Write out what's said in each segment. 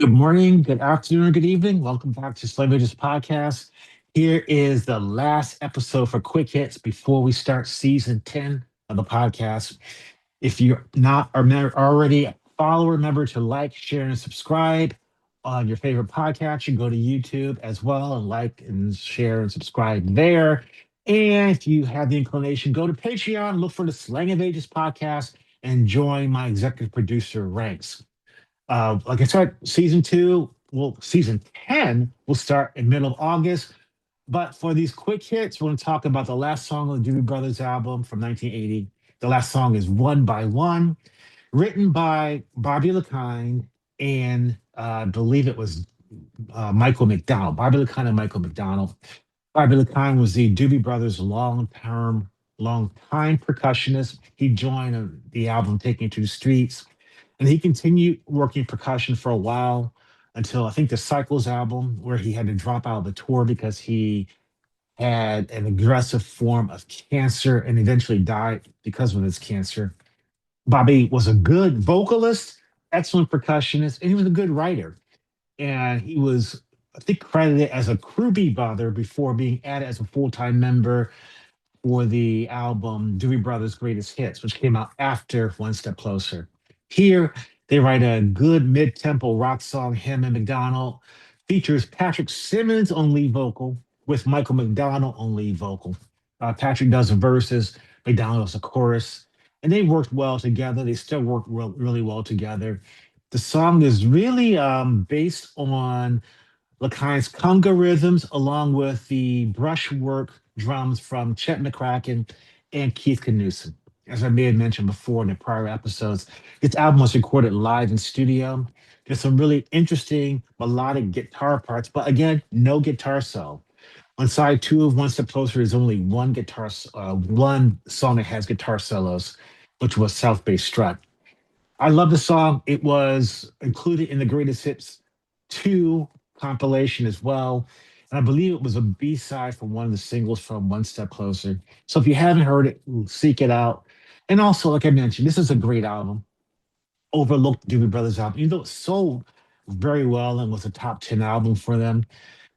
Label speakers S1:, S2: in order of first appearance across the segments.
S1: Good morning, good afternoon, or good evening. Welcome back to Slang of Ages Podcast. Here is the last episode for quick hits before we start season 10 of the podcast. If you're not already a follower, remember to like, share, and subscribe on your favorite podcast. You can go to YouTube as well and like and share and subscribe there. And if you have the inclination, go to Patreon, look for the Slang of Ages Podcast, and join my executive producer ranks. Like I said, season two, well, season 10 will start in middle of August. But for these quick hits, we're going to talk about the last song of the Doobie Brothers album from 1980. The last song is One by One, written by Bobby LeKine and I believe it was Michael McDonald. Bobby LeKine and Michael McDonald. Bobby LeKine was the Doobie Brothers' long-time percussionist. He joined the album Taking It to the Streets, and he continued working percussion for a while until I think the Cycles album, where he had to drop out of the tour because he had an aggressive form of cancer and eventually died because of his cancer. Bobby was a good vocalist, excellent percussionist, and he was a good writer. And he was, I think, credited as a crewbie brother before being added as a full-time member for the album Doobie Brothers' Greatest Hits, which came out after One Step Closer. Here, they write a good mid-tempo rock song, him and McDonald, features Patrick Simmons on lead vocal with Michael McDonald on lead vocal. Patrick does the verses, McDonald does the chorus, and they worked well together. They still work really well together. The song is really based on Lakai's conga rhythms, along with the brushwork drums from Chet McCracken and Keith Knudsen. As I may have mentioned before in the prior episodes, this album was recorded live in studio. There's some really interesting melodic guitar parts, but again, no guitar solo. On side two of One Step Closer is only one song that has guitar solos, which was South Bay Strut. I love the song. It was included in the Greatest Hits 2 compilation as well. And I believe it was a B side from one of the singles from One Step Closer. So if you haven't heard it, seek it out. And also, like I mentioned, this is a great album, overlooked Doobie Brothers album, even though it sold very well and was a top 10 album for them.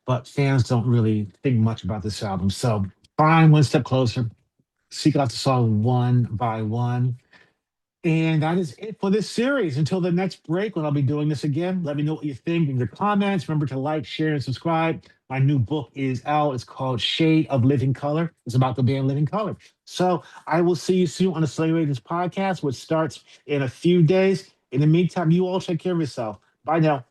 S1: But fans don't really think much about this album. So find One Step Closer, seek out the song One by One. And that is it for this series. Until the next break, when I'll be doing this again, let me know what you think in your comments. Remember to like, share, and subscribe. My new book is out. It's called Shade of Living Color. It's about the band Living Color. So I will see you soon on the Slave Agents podcast, which starts in a few days. In the meantime, you all take care of yourself. Bye now.